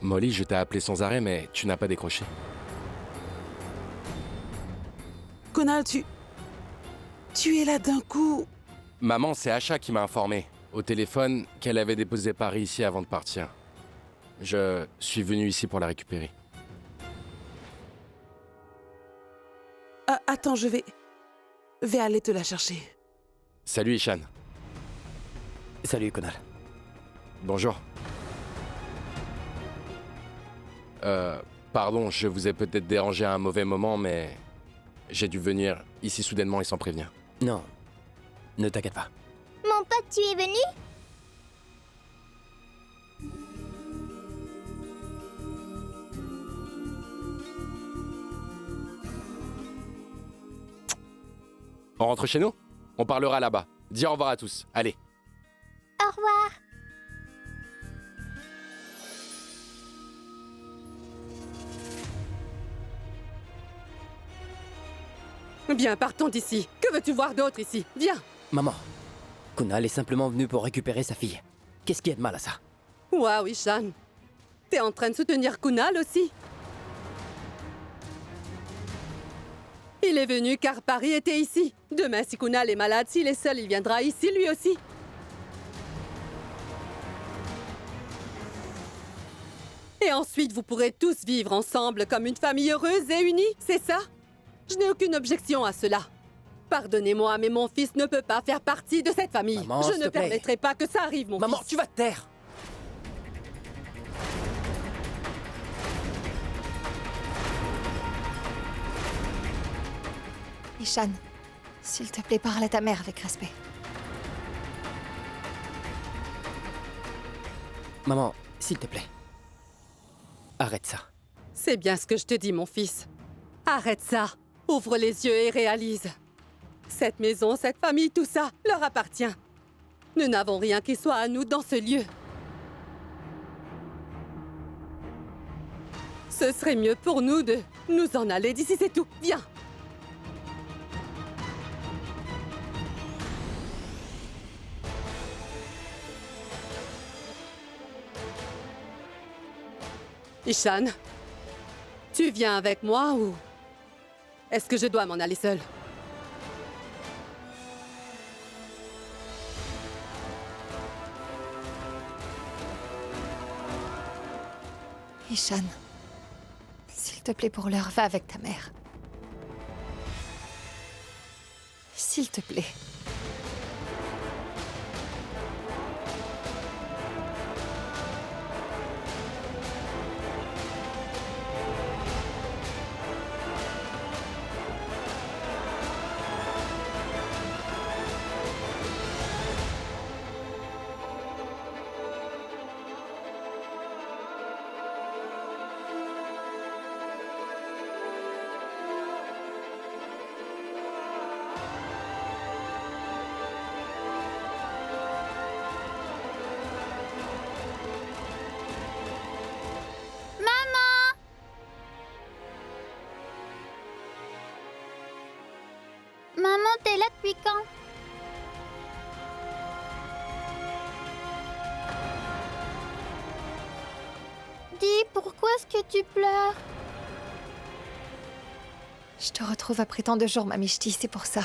Molly, je t'ai appelé sans arrêt, mais tu n'as pas décroché. Kunal, tu es là d'un coup. Maman, c'est Asha qui m'a informé, au téléphone, qu'elle avait déposé Paris ici avant de partir. Je suis venu ici pour la récupérer. Ah, attends, je vais aller te la chercher. Salut Ishan. Salut, Kunal. Bonjour. Pardon, je vous ai peut-être dérangé à un mauvais moment, mais j'ai dû venir ici soudainement et sans prévenir. Non, ne t'inquiète pas. Mon pote, tu es venu? On rentre chez nous? On parlera là-bas. Dis au revoir à tous. Allez. Au revoir. Viens, partons d'ici. Que veux-tu voir d'autre ici? Viens. Maman, Kunal est simplement venu pour récupérer sa fille. Qu'est-ce qui est de mal à ça? Waouh, Ishan. T'es en train de soutenir Kunal aussi? Il est venu car Paris était ici. Demain, si Kunal est malade, s'il est seul, il viendra ici lui aussi. Et ensuite, vous pourrez tous vivre ensemble comme une famille heureuse et unie, c'est ça? Je n'ai aucune objection à cela. Pardonnez-moi, mais mon fils ne peut pas faire partie de cette famille. Maman, Je s'il ne te plaît. permettrai pas que ça arrive, mon Maman, fils. tu vas te taire! Ishan, s'il te plaît, parle à ta mère avec respect. Maman, s'il te plaît. Arrête ça. C'est bien ce que je te dis, mon fils. Arrête ça. Ouvre les yeux et réalise. Cette maison, cette famille, tout ça leur appartient. Nous n'avons rien qui soit à nous dans ce lieu. Ce serait mieux pour nous de nous en aller d'ici, c'est tout. Viens. Ishan, tu viens avec moi ou est-ce que je dois m'en aller seule? Ishan, s'il te plaît, pour l'heure, va avec ta mère. S'il te plaît. Maman, t'es là depuis quand? Dis, pourquoi est-ce que tu pleures? Je te retrouve après tant de jours, Mamie Ch'ti, c'est pour ça.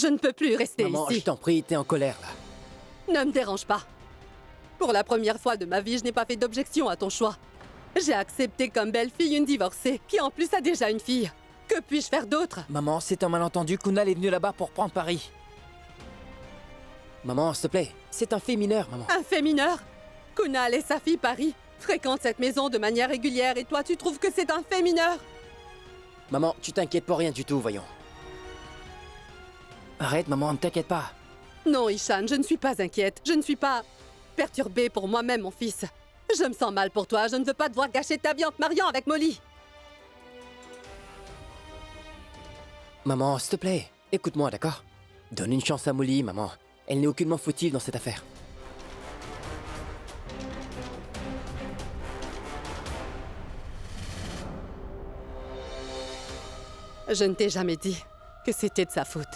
Je ne peux plus rester Maman, ici. je t'en prie, t'es en colère là. Ne me dérange pas. Pour la première fois de ma vie, je n'ai pas fait d'objection à ton choix. J'ai accepté comme belle-fille une divorcée, qui en plus a déjà une fille. Que puis-je faire d'autre? Maman, c'est un malentendu. Kunal est venu là-bas pour prendre Paris. Maman, s'il te plaît, c'est un fait mineur, maman. Un fait mineur? Kunal et sa fille Paris fréquentent cette maison de manière régulière et toi, tu trouves que c'est un fait mineur? Maman, tu t'inquiètes pour rien du tout, voyons. Arrête, maman, ne t'inquiète pas. Non, Ishan, je ne suis pas inquiète. Je ne suis pas perturbée pour moi-même, mon fils. Je me sens mal pour toi. Je ne veux pas devoir gâcher ta vie en te mariant avec Molly. Maman, s'il te plaît, écoute-moi, d'accord? Donne une chance à Molly, maman. Elle n'est aucunement fautive dans cette affaire. Je ne t'ai jamais dit que c'était de sa faute.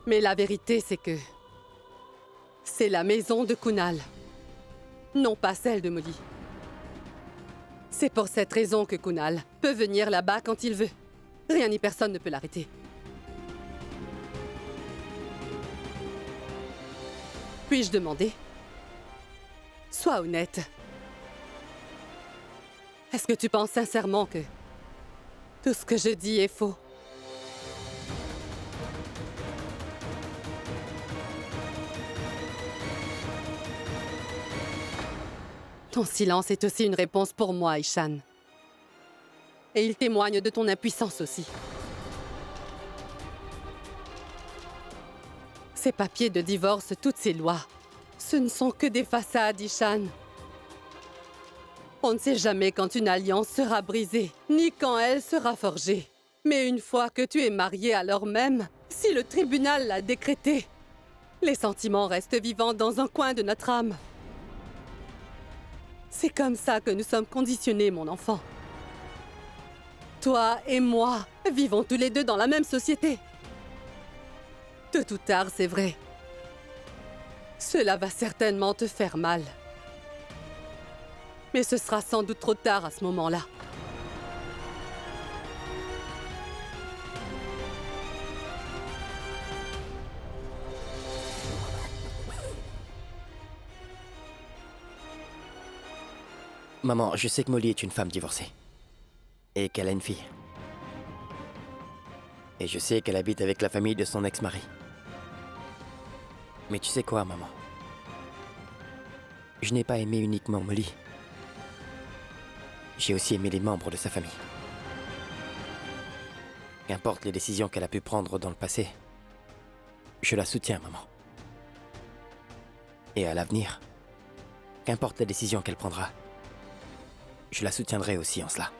Mais la vérité, c'est que c'est la maison de Kunal, non pas celle de Molly. C'est pour cette raison que Kunal peut venir là-bas quand il veut. Rien ni personne ne peut l'arrêter. Puis-je demander? Sois honnête. Est-ce que tu penses sincèrement que tout ce que je dis est faux? Ton silence est aussi une réponse pour moi, Ishan. Et il témoigne de ton impuissance aussi. Ces papiers de divorce, toutes ces lois, ce ne sont que des façades, Ishan. On ne sait jamais quand une alliance sera brisée, ni quand elle sera forgée. Mais une fois que tu es marié, alors même, si le tribunal l'a décrété, les sentiments restent vivants dans un coin de notre âme. C'est comme ça que nous sommes conditionnés, mon enfant. Toi et moi vivons tous les deux dans la même société. Tôt ou tard, c'est vrai. Cela va certainement te faire mal. Mais ce sera sans doute trop tard à ce moment-là. Maman, je sais que Molly est une femme divorcée. Et qu'elle a une fille. Et je sais qu'elle habite avec la famille de son ex-mari. Mais tu sais quoi, maman? Je n'ai pas aimé uniquement Molly. J'ai aussi aimé les membres de sa famille. Qu'importe les décisions qu'elle a pu prendre dans le passé, je la soutiens, maman. Et à l'avenir, qu'importe la décision qu'elle prendra, je la soutiendrai aussi en cela.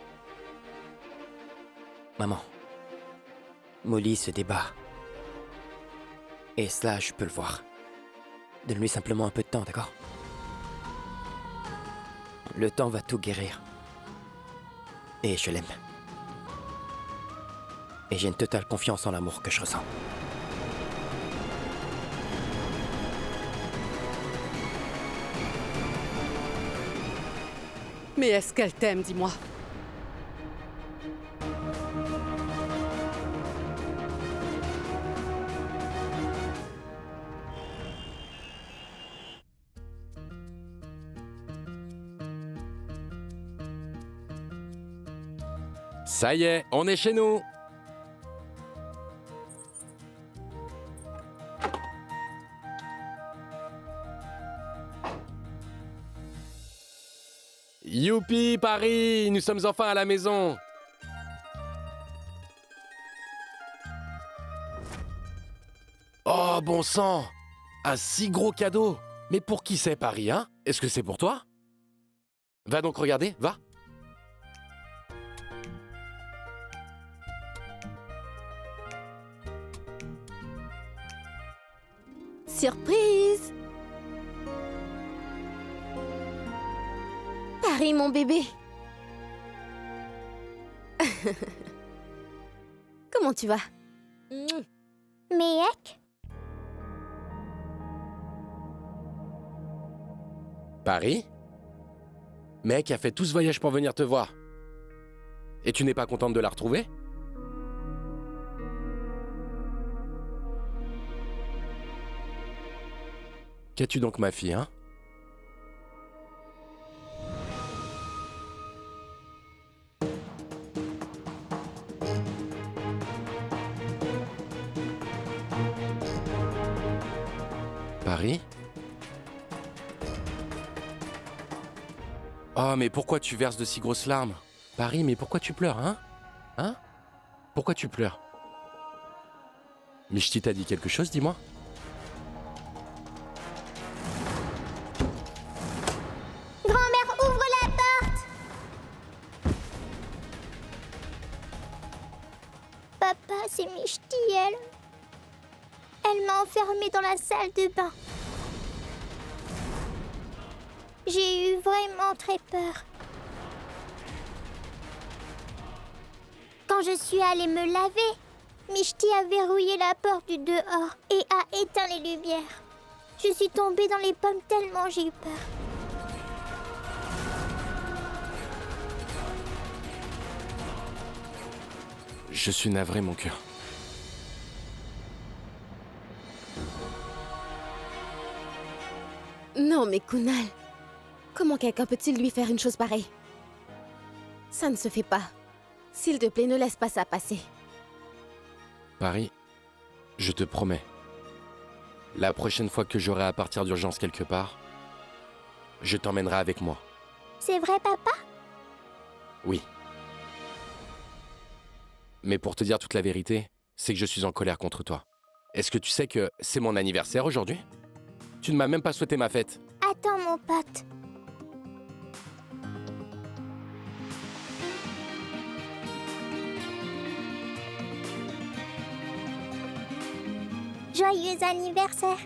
Maman, Molly se débat. Et cela, je peux le voir. Donne-lui simplement un peu de temps, d'accord? Le temps va tout guérir. Et je l'aime. Et j'ai une totale confiance en l'amour que je ressens. Mais est-ce qu'elle t'aime, dis-moi? Ça y est, on est chez nous. Youpi, Paris, nous sommes enfin à la maison. Oh, bon sang, un si gros cadeau. Mais pour qui c'est, Paris, hein? Est-ce que c'est pour toi? Va donc regarder, va. Surprise! Paris, mon bébé. Comment tu vas? Mec? Paris? Mec a fait tout ce voyage pour venir te voir. Et tu n'es pas contente de la retrouver? Qu'as-tu donc, ma fille, hein? Paris? Oh, mais pourquoi tu verses de si grosses larmes? Paris, mais pourquoi tu pleures, hein? Hein? Pourquoi tu pleures? Mishti t'a dit quelque chose, dis-moi? Grand-mère, ouvre la porte! Papa, c'est Mishti, elle. Elle m'a enfermée dans la salle de bain. J'ai eu vraiment très peur. Quand je suis allée me laver, Mishti a verrouillé la porte du dehors et a éteint les lumières. Je suis tombée dans les pommes tellement j'ai eu peur. Je suis navré, mon cœur. Non, mais Kunal, comment quelqu'un peut-il lui faire une chose pareille? Ça ne se fait pas. S'il te plaît, ne laisse pas ça passer. Paris, je te promets. La prochaine fois que j'aurai à partir d'urgence quelque part, je t'emmènerai avec moi. C'est vrai, papa? Oui. Mais pour te dire toute la vérité, c'est que je suis en colère contre toi. Est-ce que tu sais que c'est mon anniversaire aujourd'hui? Tu ne m'as même pas souhaité ma fête. Attends, mon pote. Joyeux anniversaire.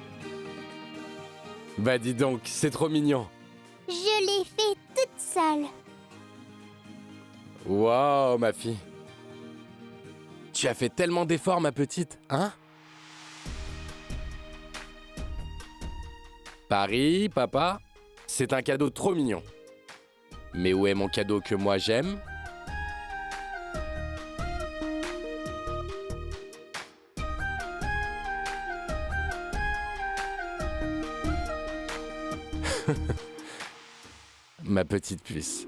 Bah dis donc, c'est trop mignon. Je l'ai fait toute seule. Waouh, ma fille. Tu as fait tellement d'efforts, ma petite, hein? Paris, papa, c'est un cadeau trop mignon. Mais où est mon cadeau que moi j'aime? Ma petite puce.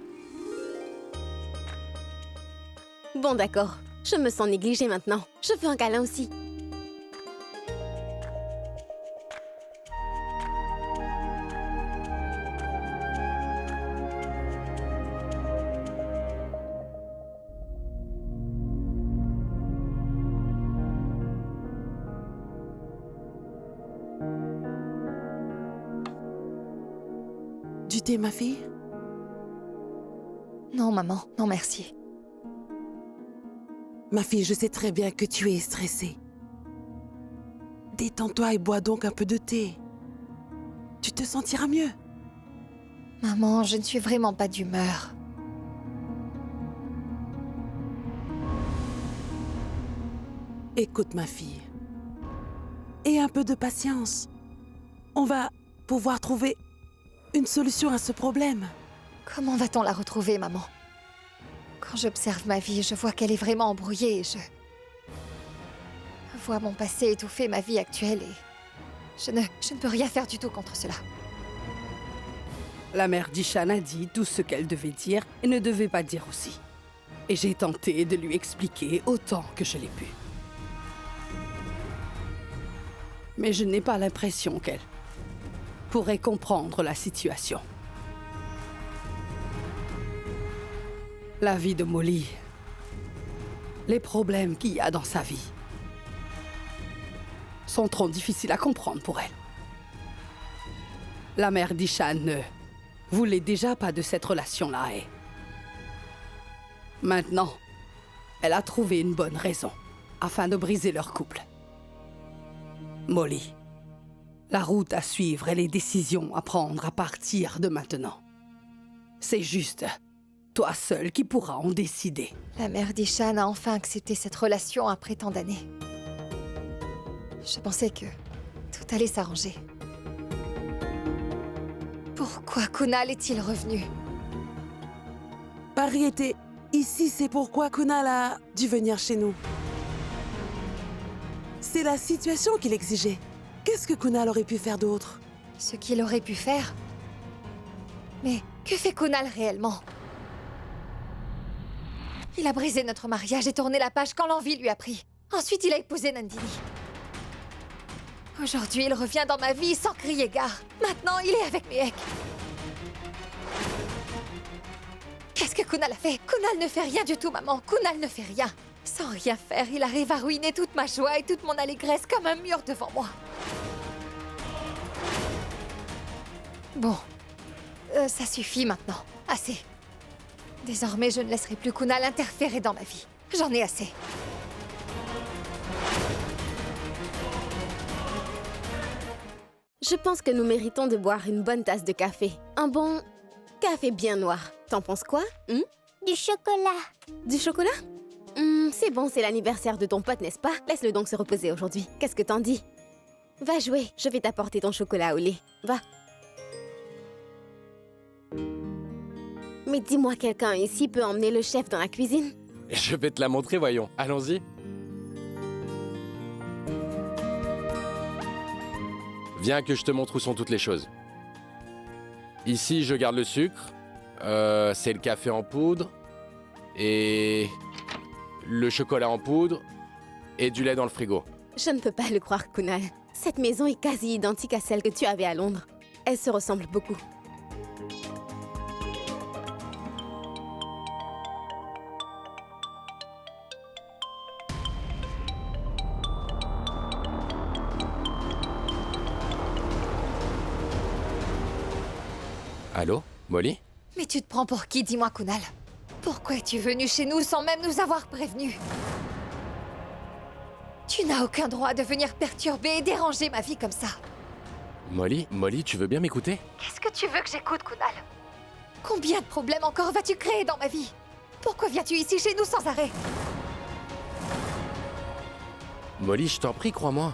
Bon, d'accord. Je me sens négligée maintenant. Je veux un câlin aussi. Du thé, ma fille? Non, maman, non merci. Ma fille, je sais très bien que tu es stressée. Détends-toi et bois donc un peu de thé. Tu te sentiras mieux. Maman, je ne suis vraiment pas d'humeur. Écoute, ma fille. Aie un peu de patience. On va pouvoir trouver une solution à ce problème. Comment va-t-on la retrouver, maman? Quand j'observe ma vie, je vois qu'elle est vraiment embrouillée et je vois mon passé étouffer ma vie actuelle et je ne peux rien faire du tout contre cela. La mère d'Ishan a dit tout ce qu'elle devait dire et ne devait pas dire aussi. Et j'ai tenté de lui expliquer autant que je l'ai pu. Mais je n'ai pas l'impression qu'elle pourrait comprendre la situation. La vie de Molly, les problèmes qu'il y a dans sa vie sont trop difficiles à comprendre pour elle. La mère d'Ishan ne voulait déjà pas de cette relation-là et maintenant, elle a trouvé une bonne raison afin de briser leur couple. Molly, la route à suivre et les décisions à prendre à partir de maintenant. C'est juste toi seule qui pourras en décider. La mère d'Ishan a enfin accepté cette relation après tant d'années. Je pensais que tout allait s'arranger. Pourquoi Kunal est-il revenu? Paris était ici, c'est pourquoi Kunal a dû venir chez nous. C'est la situation qu'il exigeait. Qu'est-ce que Kunal aurait pu faire d'autre? Ce qu'il aurait pu faire? Mais que fait Kunal réellement? Il a brisé notre mariage et tourné la page quand l'envie lui a pris. Ensuite, il a épousé Nandini. Aujourd'hui, il revient dans ma vie sans crier gare. Maintenant, il est avec Mehek. Qu'est-ce que Kunal a fait? Kunal ne fait rien du tout, maman. Kunal ne fait rien. Sans rien faire, il arrive à ruiner toute ma joie et toute mon allégresse comme un mur devant moi. Bon, ça suffit maintenant. Assez. Désormais, je ne laisserai plus Kunal interférer dans ma vie. J'en ai assez. Je pense que nous méritons de boire une bonne tasse de café. Un bon café bien noir. T'en penses quoi? Du chocolat. Du chocolat? C'est bon, c'est l'anniversaire de ton pote, n'est-ce pas? Laisse-le donc se reposer aujourd'hui. Qu'est-ce que t'en dis? Va jouer, je vais t'apporter ton chocolat au lait. Va. Mais dis-moi, quelqu'un ici peut emmener le chef dans la cuisine? Je vais te la montrer, voyons. Allons-y. Viens que je te montre où sont toutes les choses. Ici, je garde le sucre. C'est le café en poudre. Et le chocolat en poudre. Et du lait dans le frigo. Je ne peux pas le croire, Kunal. Cette maison est quasi identique à celle que tu avais à Londres. Elle se ressemble beaucoup. Allô, Molly? Mais tu te prends pour qui, dis-moi, Kunal? Pourquoi es-tu venu chez nous sans même nous avoir prévenus? Tu n'as aucun droit de venir perturber et déranger ma vie comme ça. Molly, tu veux bien m'écouter? Qu'est-ce que tu veux que j'écoute, Kunal? Combien de problèmes encore vas-tu créer dans ma vie? Pourquoi viens-tu ici chez nous sans arrêt? Molly, je t'en prie, crois-moi.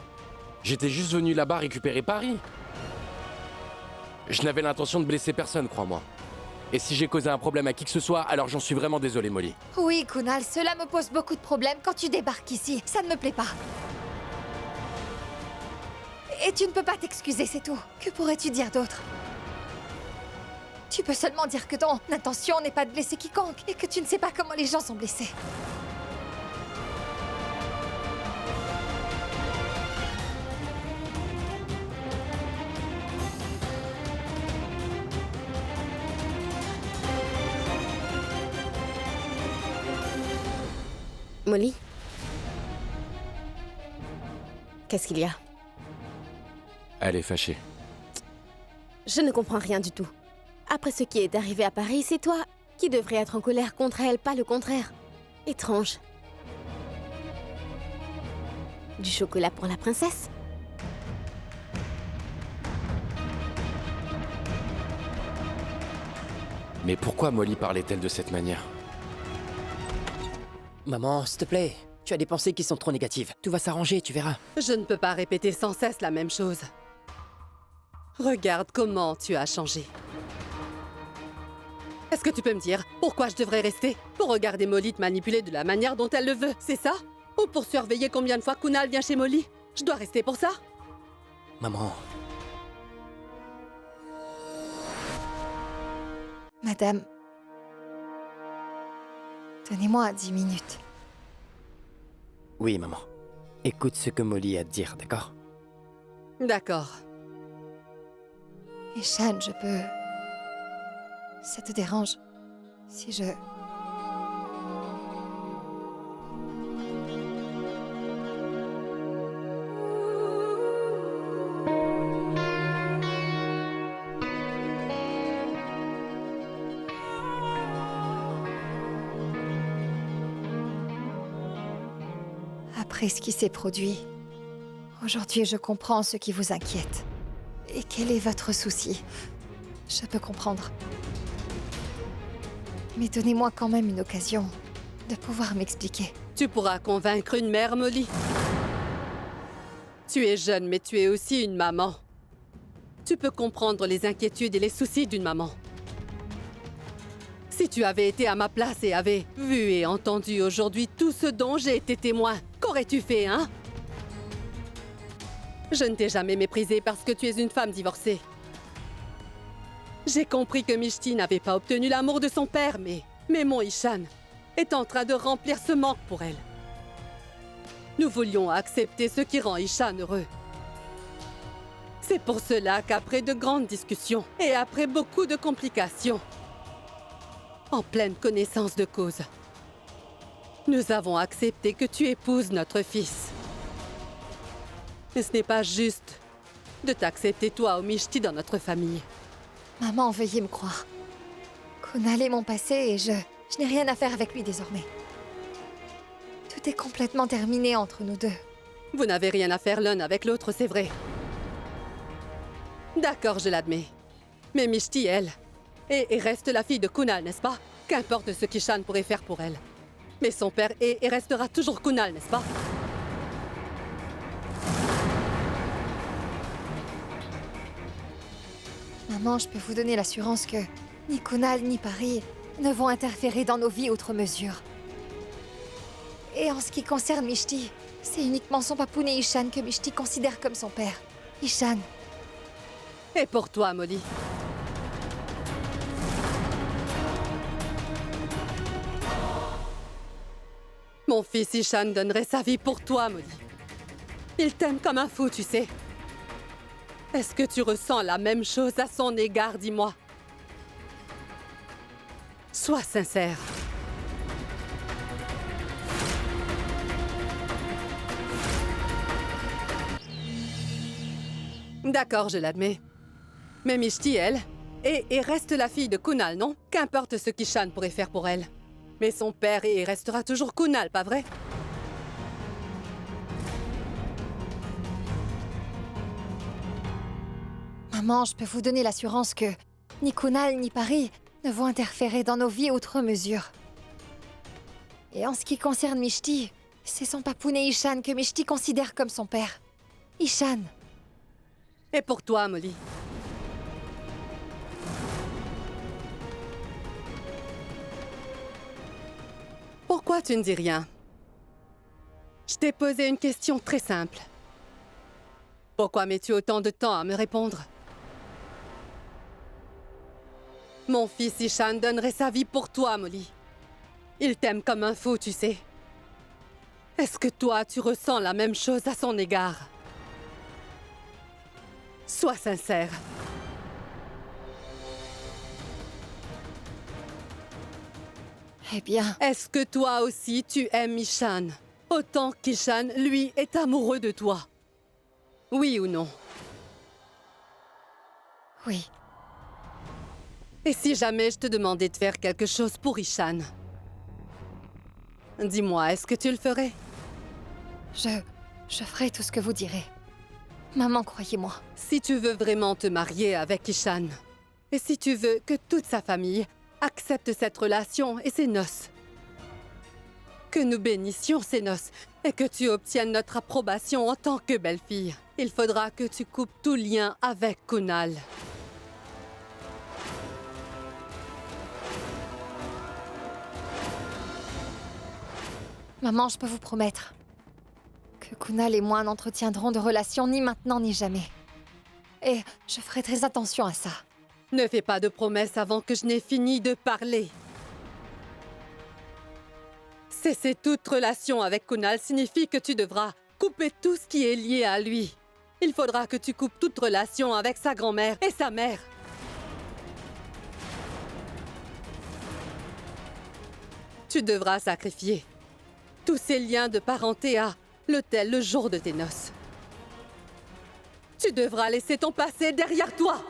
J'étais juste venu là-bas récupérer Paris. Je n'avais l'intention de blesser personne, crois-moi. Et si j'ai causé un problème à qui que ce soit, alors j'en suis vraiment désolé, Molly. Oui, Kunal, cela me pose beaucoup de problèmes quand tu débarques ici. Ça ne me plaît pas. Et tu ne peux pas t'excuser, c'est tout. Que pourrais-tu dire d'autre? Tu peux seulement dire que ton intention n'est pas de blesser quiconque et que tu ne sais pas comment les gens sont blessés. Molly? Qu'est-ce qu'il y a? Elle est fâchée. Je ne comprends rien du tout. Après ce qui est arrivé à Paris, c'est toi qui devrais être en colère contre elle, pas le contraire. Étrange. Du chocolat pour la princesse? Mais pourquoi Molly parlait-elle de cette manière? Maman, s'il te plaît. Tu as des pensées qui sont trop négatives. Tout va s'arranger, tu verras. Je ne peux pas répéter sans cesse la même chose. Regarde comment tu as changé. Est-ce que tu peux me dire pourquoi je devrais rester? Pour regarder Molly te manipuler de la manière dont elle le veut, c'est ça? Ou pour surveiller combien de fois Kunal vient chez Molly? Je dois rester pour ça? Maman, Madame, donnez-moi 10 minutes. oui, maman. Écoute ce que Molly a à te dire, d'accord? D'accord. Et Shan, je peux... Ça te dérange si je... Après ce qui s'est produit, aujourd'hui je comprends ce qui vous inquiète. Et quel est votre souci? Je peux comprendre. Mais donnez-moi quand même une occasion de pouvoir m'expliquer. Tu pourras convaincre une mère, Molly. Tu es jeune, mais tu es aussi une maman. Tu peux comprendre les inquiétudes et les soucis d'une maman. Si tu avais été à ma place et avais vu et entendu aujourd'hui tout ce dont j'ai été témoin, qu'aurais-tu fait, hein? Je ne t'ai jamais méprisée parce que tu es une femme divorcée. J'ai compris que Mishti n'avait pas obtenu l'amour de son père, mais mon Ishan est en train de remplir ce manque pour elle. Nous voulions accepter ce qui rend Ishan heureux. C'est pour cela qu'après de grandes discussions et après beaucoup de complications, en pleine connaissance de cause, nous avons accepté que tu épouses notre fils. Mais ce n'est pas juste de t'accepter toi ou Mishti dans notre famille. Maman, veuillez me croire. Kunal est mon passé et je n'ai rien à faire avec lui désormais. Tout est complètement terminé entre nous deux. Vous n'avez rien à faire l'un avec l'autre, c'est vrai. D'accord, je l'admets. Mais Mishti, elle, et reste la fille de Kunal, n'est-ce pas? Qu'importe ce qu'Ishan pourrait faire pour elle. Mais son père est et restera toujours Kunal, n'est-ce pas? Maman, je peux vous donner l'assurance que ni Kunal ni Paris ne vont interférer dans nos vies outre mesure. Et en ce qui concerne Mishti, c'est uniquement son papounet Ishan que Mishti considère comme son père. Ishan. Et pour toi, Molly? Mon fils Ishan donnerait sa vie pour toi, Molly. Il t'aime comme un fou, tu sais. Est-ce que tu ressens la même chose à son égard, dis-moi? Sois sincère. D'accord, je l'admets. Mais Mishti, elle, et reste la fille de Kunal, non? Qu'importe ce qu'Ishan pourrait faire pour elle. Mais son père et restera toujours Kunal, pas vrai? Maman, je peux vous donner l'assurance que ni Kunal ni Paris ne vont interférer dans nos vies outre mesure. Et en ce qui concerne Mishti, c'est son papounet Ishan que Mishti considère comme son père. Ishan. Et pour toi, Molly? Pourquoi tu ne dis rien? Je t'ai posé une question très simple. Pourquoi mets-tu autant de temps à me répondre? Mon fils Ishan donnerait sa vie pour toi, Molly. Il t'aime comme un fou, tu sais. Est-ce que toi, tu ressens la même chose à son égard? Sois sincère. Eh bien, Est-ce que toi aussi, tu aimes Ishan? Autant qu'Ishan, lui, est amoureux de toi? Oui ou non? oui. Et si jamais je te demandais de faire quelque chose pour Ishan? Dis-moi, est-ce que tu le ferais? Je ferai tout ce que vous direz. Maman, croyez-moi. Si tu veux vraiment te marier avec Ishan, et si tu veux que toute sa famille accepte cette relation et ses noces, que nous bénissions ces noces et que tu obtiennes notre approbation en tant que belle-fille, il faudra que tu coupes tout lien avec Kunal. Maman, je peux vous promettre que Kunal et moi n'entretiendrons de relation ni maintenant ni jamais. Et je ferai très attention à ça. Ne fais pas de promesses avant que je n'ai fini de parler. Cesser toute relation avec Kunal signifie que tu devras couper tout ce qui est lié à lui. Il faudra que tu coupes toute relation avec sa grand-mère et sa mère. Tu devras sacrifier tous ces liens de parenté à l'autel le jour de tes noces. Tu devras laisser ton passé derrière toi.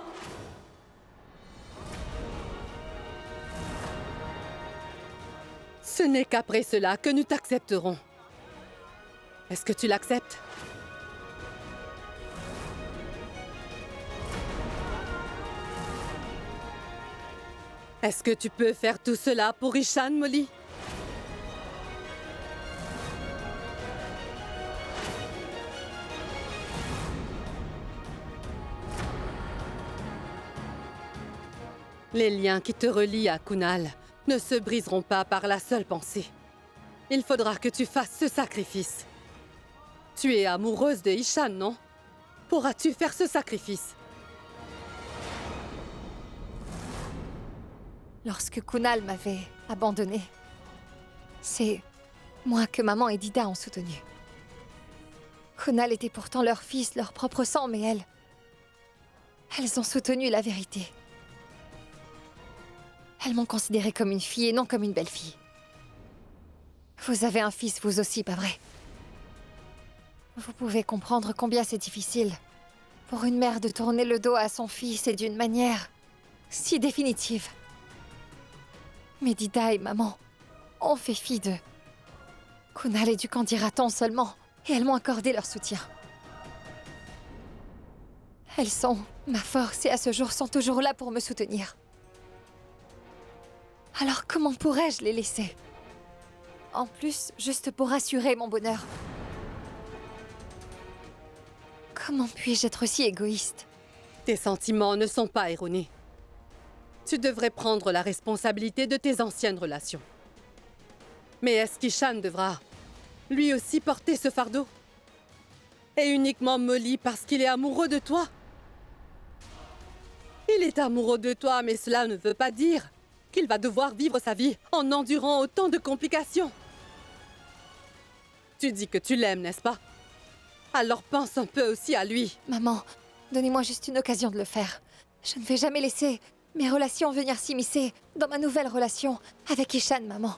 Ce n'est qu'après cela que nous t'accepterons. Est-ce que tu l'acceptes? Est-ce que tu peux faire tout cela pour Ishan, Molly? Les liens qui te relient à Kunal ne se briseront pas par la seule pensée. Il faudra que tu fasses ce sacrifice. Tu es amoureuse de Ishan, non? Pourras-tu faire ce sacrifice? Lorsque Kunal m'avait abandonnée, c'est moi que maman et Dida ont soutenu. Kunal était pourtant leur fils, leur propre sang, mais elles ont soutenu la vérité. Elles m'ont considérée comme une fille et non comme une belle-fille. Vous avez un fils, vous aussi, pas vrai? Vous pouvez comprendre combien c'est difficile pour une mère de tourner le dos à son fils et d'une manière si définitive. Mais Dida et maman ont fait fi de Kunal et du Candy-Raton seulement, et elles m'ont accordé leur soutien. Elles sont ma force et à ce jour sont toujours là pour me soutenir. Alors comment pourrais-je les laisser? en plus, juste pour assurer mon bonheur. Comment puis-je être si égoïste? Tes sentiments ne sont pas erronés. Tu devrais prendre la responsabilité de tes anciennes relations. Mais est-ce qu'Ishan devra, lui aussi, porter ce fardeau? Et uniquement Molly parce qu'il est amoureux de toi? Il est amoureux de toi, mais cela ne veut pas dire qu'il va devoir vivre sa vie en endurant autant de complications. Tu dis que tu l'aimes, n'est-ce pas? Alors pense un peu aussi à lui. Maman, donnez-moi juste une occasion de le faire. Je ne vais jamais laisser mes relations venir s'immiscer dans ma nouvelle relation avec Ishan, maman.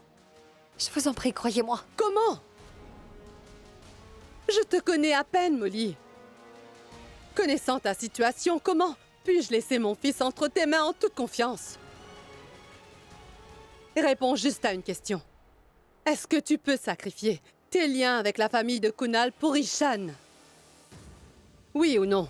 Je vous en prie, croyez-moi. Comment? Je te connais à peine, Molly. Connaissant ta situation, comment puis-je laisser mon fils entre tes mains en toute confiance? Réponds juste à une question. Est-ce que tu peux sacrifier tes liens avec la famille de Kunal pour Ishan? Oui ou non?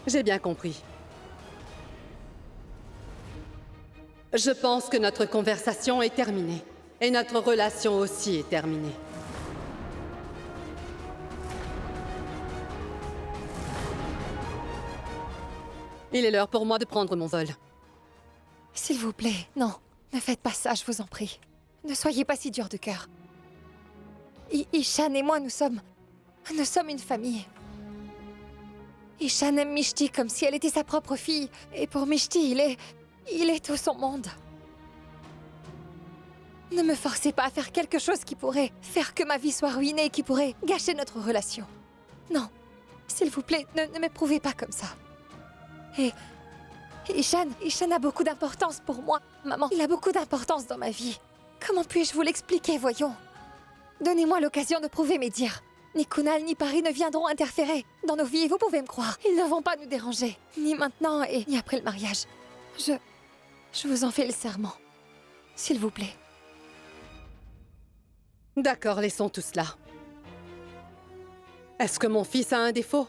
J'ai bien compris. Je pense que notre conversation est terminée. Et notre relation aussi est terminée. Il est l'heure pour moi de prendre mon vol. S'il vous plaît, non. Ne faites pas ça, je vous en prie. Ne soyez pas si dur de cœur. Ishan et moi, nous sommes une famille. Ishan aime Mishti comme si elle était sa propre fille. Et pour Mishti, il est tout son monde. Ne me forcez pas à faire quelque chose qui pourrait faire que ma vie soit ruinée, qui pourrait gâcher notre relation. Non, s'il vous plaît, ne m'éprouvez pas comme ça. Et Ishan a beaucoup d'importance pour moi, maman. Il a beaucoup d'importance dans ma vie. Comment puis-je vous l'expliquer, voyons? Donnez-moi l'occasion de prouver mes dires. Ni Kunal ni Paris ne viendront interférer dans nos vies, vous pouvez me croire. Ils ne vont pas nous déranger, ni maintenant et ni après le mariage. Je vous en fais le serment. S'il vous plaît. D'accord, laissons tout cela. Est-ce que mon fils a un défaut?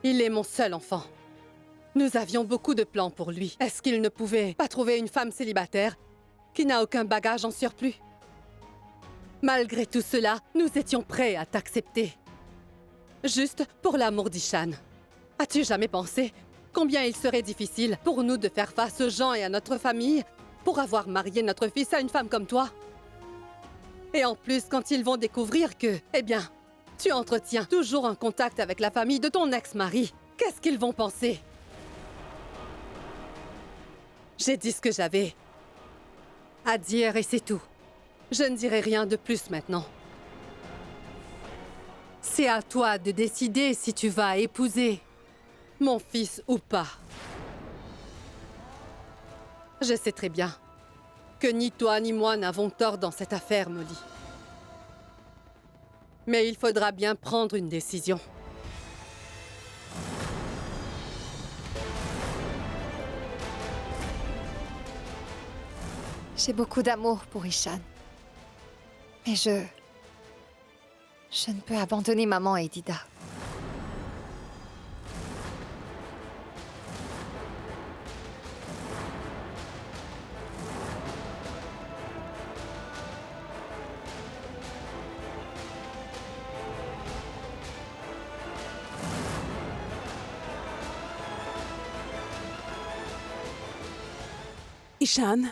Il est mon seul enfant. Nous avions beaucoup de plans pour lui. Est-ce qu'il ne pouvait pas trouver une femme célibataire qui n'a aucun bagage en surplus? Malgré tout cela, nous étions prêts à t'accepter. Juste pour l'amour d'Ishan. As-tu jamais pensé combien il serait difficile pour nous de faire face aux gens et à notre famille pour avoir marié notre fils à une femme comme toi? Et en plus, quand ils vont découvrir que, eh bien, tu entretiens toujours un contact avec la famille de ton ex-mari, qu'est-ce qu'ils vont penser? J'ai dit ce que j'avais à dire et c'est tout. Je ne dirai rien de plus maintenant. C'est à toi de décider si tu vas épouser mon fils ou pas. Je sais très bien que ni toi ni moi n'avons tort dans cette affaire, Molly. Mais il faudra bien prendre une décision. J'ai beaucoup d'amour pour Ishan. Mais je ne peux abandonner maman et Dida. Ishan,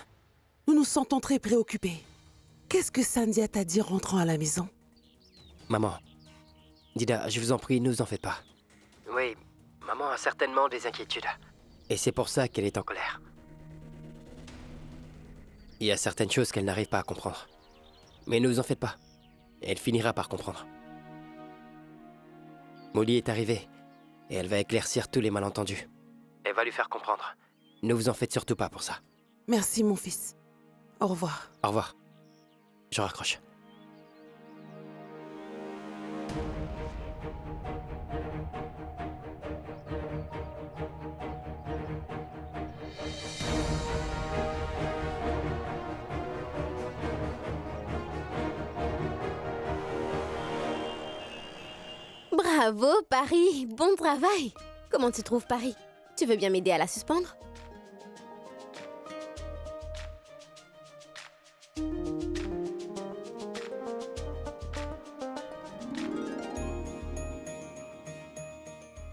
nous nous sentons très préoccupés. Qu'est-ce que Sandhya t'a dit rentrant à la maison? Maman, Dida, je vous en prie, ne vous en faites pas. Oui, maman a certainement des inquiétudes. Et c'est pour ça qu'elle est en colère. Il y a certaines choses qu'elle n'arrive pas à comprendre. Mais ne vous en faites pas. Elle finira par comprendre. Molly est arrivée, et elle va éclaircir tous les malentendus. Elle va lui faire comprendre. Ne vous en faites surtout pas pour ça. Merci, mon fils. Au revoir. Au revoir. Je raccroche. Bravo, Paris. Bon travail. Comment tu trouves Paris? Tu veux bien m'aider à la suspendre?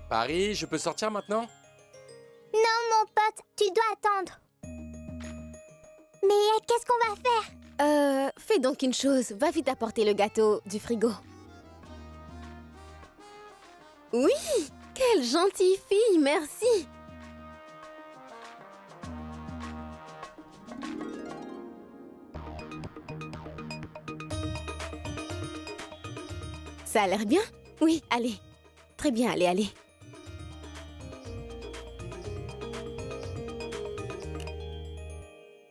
Paris, je peux sortir maintenant? Non, mon pote, tu dois attendre. Mais qu'est-ce qu'on va faire? Fais donc une chose. Va vite apporter le gâteau du frigo. Oui! Quelle gentille fille, merci! Ça a l'air bien? Oui, allez. Très bien, allez, allez.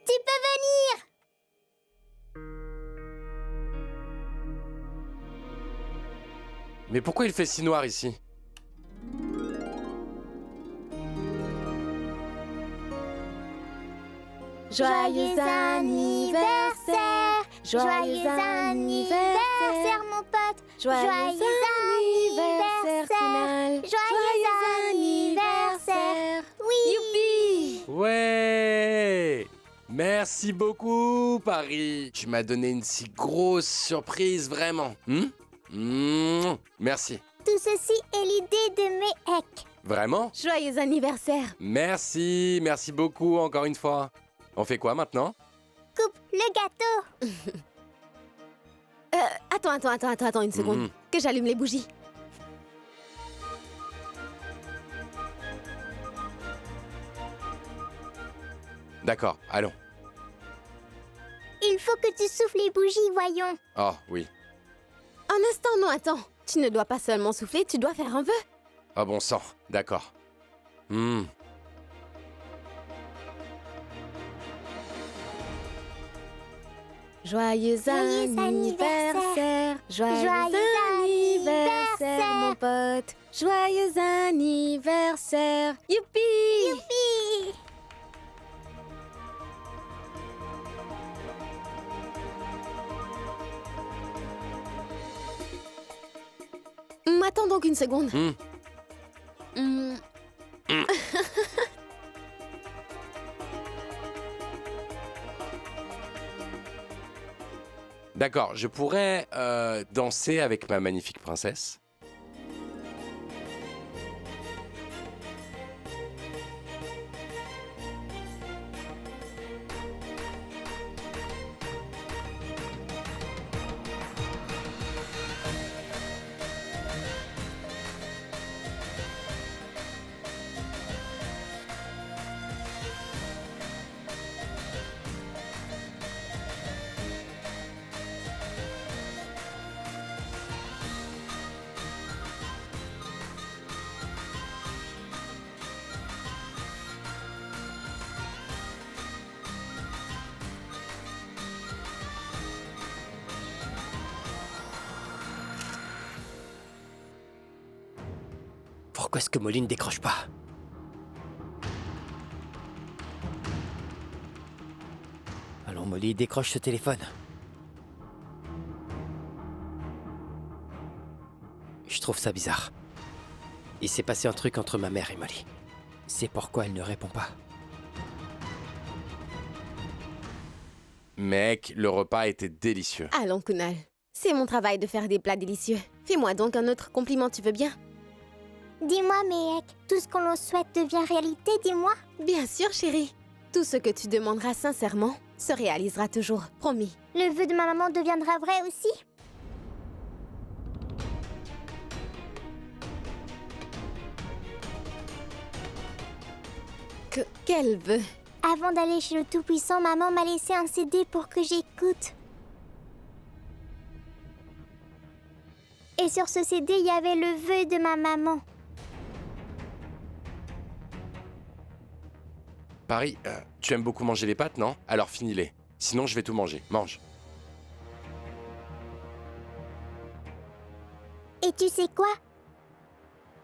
Tu peux venir! Mais pourquoi il fait si noir ici? Joyeux anniversaire! Joyeux anniversaire, mon pote! Joyeux anniversaire, Final! Joyeux anniversaire! Oui! Youpi! Ouais! Merci beaucoup, Paris. Tu m'as donné une si grosse surprise, vraiment. Merci. Tout ceci est l'idée de Mehek. Vraiment? Joyeux anniversaire! Merci, merci beaucoup encore une fois. On fait quoi maintenant? Coupe le gâteau. Attends une seconde. Que j'allume les bougies. D'accord, allons. Il faut que tu souffles les bougies, voyons. Oh, oui. Un instant, non, attends. Tu ne dois pas seulement souffler, tu dois faire un vœu. Ah bon sang, d'accord. Joyeux anniversaire, joyeux anniversaire, mon pote. Joyeux anniversaire. Youpi! Youpi! Attends donc une seconde. D'accord, je pourrais danser avec ma magnifique princesse. Pourquoi est-ce que Molly ne décroche pas? Allons, Molly, décroche ce téléphone. Je trouve ça bizarre. Il s'est passé un truc entre ma mère et Molly. C'est pourquoi elle ne répond pas. Mec, le repas était délicieux. Allons, Kunal. C'est mon travail de faire des plats délicieux. Fais-moi donc un autre compliment, tu veux bien? Dis-moi, Mehek, tout ce qu'on l'on souhaite devient réalité, dis-moi. Bien sûr, chérie. Tout ce que tu demanderas sincèrement se réalisera toujours, promis. Le vœu de ma maman deviendra vrai aussi? Quel vœu? Avant d'aller chez le Tout-Puissant, maman m'a laissé un CD pour que j'écoute. Et sur ce CD, il y avait le vœu de ma maman. Paris, tu aimes beaucoup manger les pâtes, non? Alors finis-les. Sinon, je vais tout manger. Mange. Et tu sais quoi?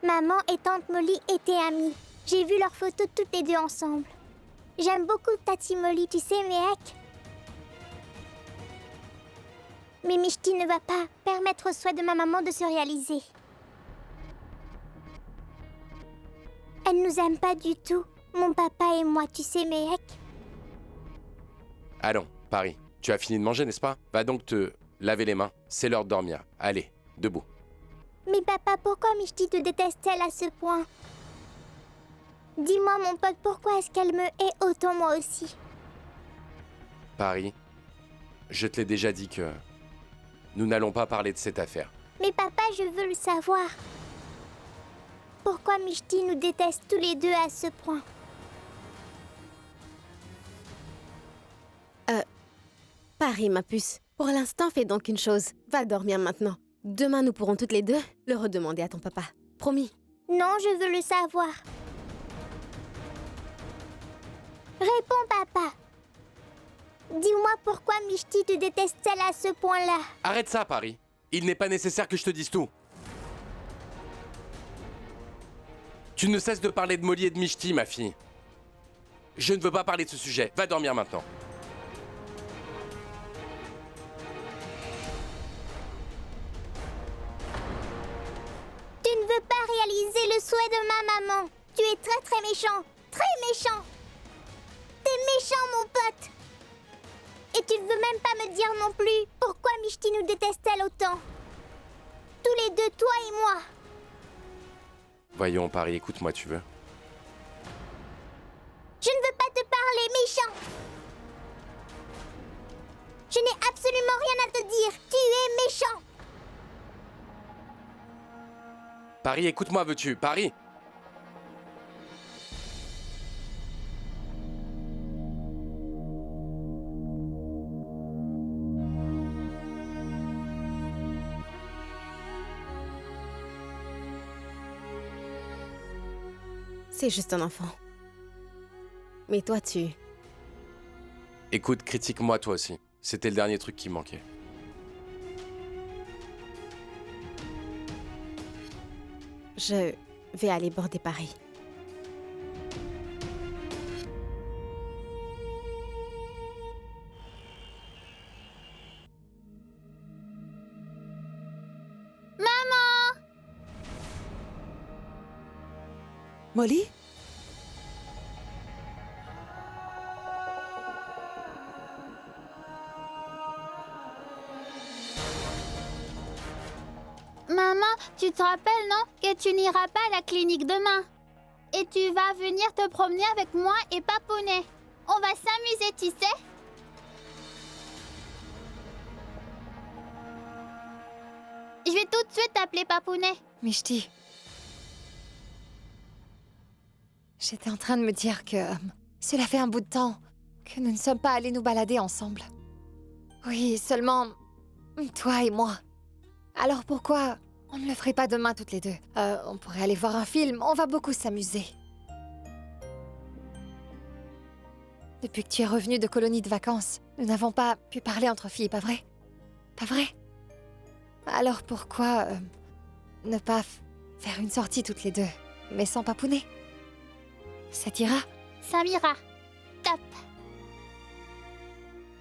Maman et tante Molly étaient amies. J'ai vu leurs photos toutes les deux ensemble. J'aime beaucoup Tati Molly, tu sais, Mehek. Mais Mishti ne va pas permettre au souhait de ma maman de se réaliser. Elle nous aime pas du tout. Mon papa et moi, tu sais, Mehek. Allons, Paris, tu as fini de manger, n'est-ce pas? Va donc te laver les mains, c'est l'heure de dormir. Allez, debout. Mais papa, pourquoi Mishti te déteste-t-elle à ce point? Dis-moi, mon pote, pourquoi est-ce qu'elle me hait autant moi aussi? Paris, je te l'ai déjà dit que nous n'allons pas parler de cette affaire. Mais papa, je veux le savoir. Pourquoi Mishti nous déteste tous les deux à ce point? Paris, ma puce. Pour l'instant, fais donc une chose. Va dormir maintenant. Demain, nous pourrons toutes les deux le redemander à ton papa. Promis. Non, je veux le savoir. Réponds, papa. Dis-moi pourquoi Mishti te déteste-t-elle à ce point-là? Arrête ça, Paris. Il n'est pas nécessaire que je te dise tout. Tu ne cesses de parler de Molly et de Mishti, ma fille. Je ne veux pas parler de ce sujet. Va dormir maintenant. Tu ne veux pas réaliser le souhait de ma maman. Tu es très très méchant. Très méchant. T'es méchant, mon pote. Et tu ne veux même pas me dire non plus pourquoi Mishti nous déteste-t-elle autant. Tous les deux, toi et moi. Voyons, Paris, écoute-moi, tu veux. Je ne veux pas te parler, méchant. Je n'ai absolument rien à te dire. Tu es méchant. Paris, écoute-moi, veux-tu? Paris! C'est juste un enfant. Mais toi, tu... Écoute, critique-moi toi aussi. C'était le dernier truc qui manquait. Je vais aller border Paris. Molly? Maman, tu te rappelles, non? Que tu n'iras pas à la clinique demain. Et tu vas venir te promener avec moi et Papounet. On va s'amuser, tu sais? Je vais tout de suite t'appeler Papounet. Mishti. J'étais en train de me dire que cela fait un bout de temps que nous ne sommes pas allés nous balader ensemble. Oui, seulement toi et moi. Alors pourquoi on ne le ferait pas demain toutes les deux? On pourrait aller voir un film, on va beaucoup s'amuser. Depuis que tu es revenue de colonie de vacances, nous n'avons pas pu parler entre filles, pas vrai? Pas vrai? Alors pourquoi ne pas faire une sortie toutes les deux, mais sans Papounet? Ça t'ira? Ça m'ira. Top.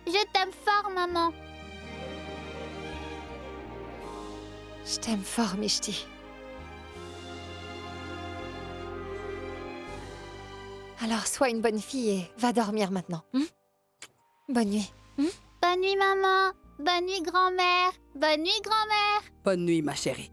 Je t'aime fort, maman. Je t'aime fort, Mishti. Alors, sois une bonne fille et va dormir maintenant. Bonne nuit. Bonne nuit, maman. Bonne nuit, grand-mère. Bonne nuit, grand-mère. Bonne nuit, ma chérie.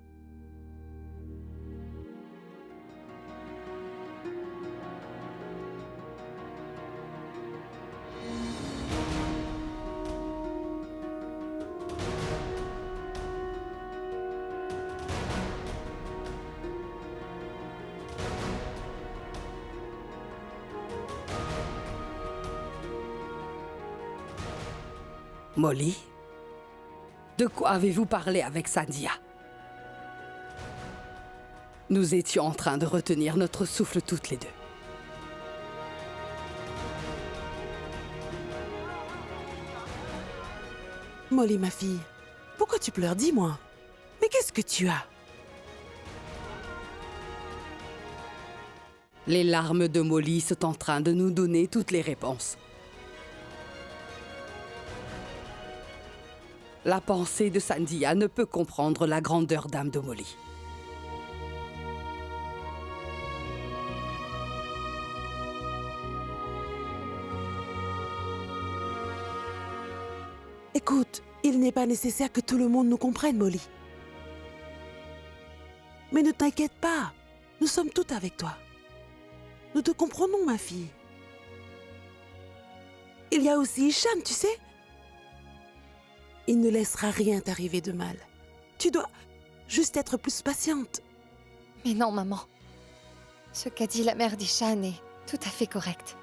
Molly, de quoi avez-vous parlé avec Sandia? Nous étions en train de retenir notre souffle toutes les deux. Molly, ma fille, pourquoi tu pleures? Dis-moi. Mais qu'est-ce que tu as? Les larmes de Molly sont en train de nous donner toutes les réponses. La pensée de Sandia ne peut comprendre la grandeur d'âme de Molly. Écoute, il n'est pas nécessaire que tout le monde nous comprenne, Molly. Mais ne t'inquiète pas, nous sommes toutes avec toi. Nous te comprenons, ma fille. Il y a aussi Ishan, tu sais. Il ne laissera rien t'arriver de mal. Tu dois juste être plus patiente. Mais non, maman. Ce qu'a dit la mère d'Ishan est tout à fait correct.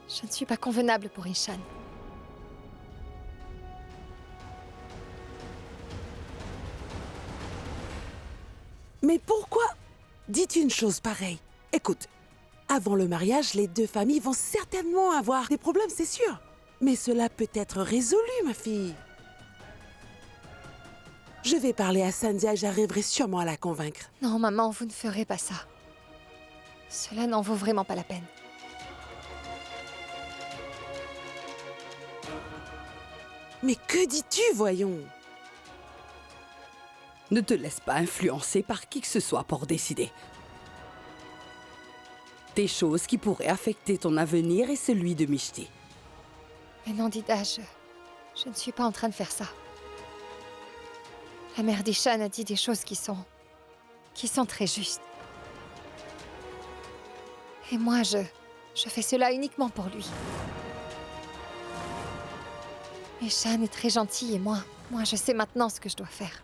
Je ne suis pas convenable pour Ishan. Mais pourquoi dites une chose pareille? Écoute, avant le mariage, les deux familles vont certainement avoir des problèmes, c'est sûr. Mais cela peut être résolu, ma fille. Je vais parler à Sandhya et j'arriverai sûrement à la convaincre. Non, maman, vous ne ferez pas ça. Cela n'en vaut vraiment pas la peine. Mais que dis-tu, voyons? Ne te laisse pas influencer par qui que ce soit pour décider. Des choses qui pourraient affecter ton avenir et celui de Mishti. Mais non, Dida, je ne suis pas en train de faire ça. La mère d'Ishan a dit des choses qui sont très justes. Et moi, je fais cela uniquement pour lui. Ishan est très gentil et moi, je sais maintenant ce que je dois faire.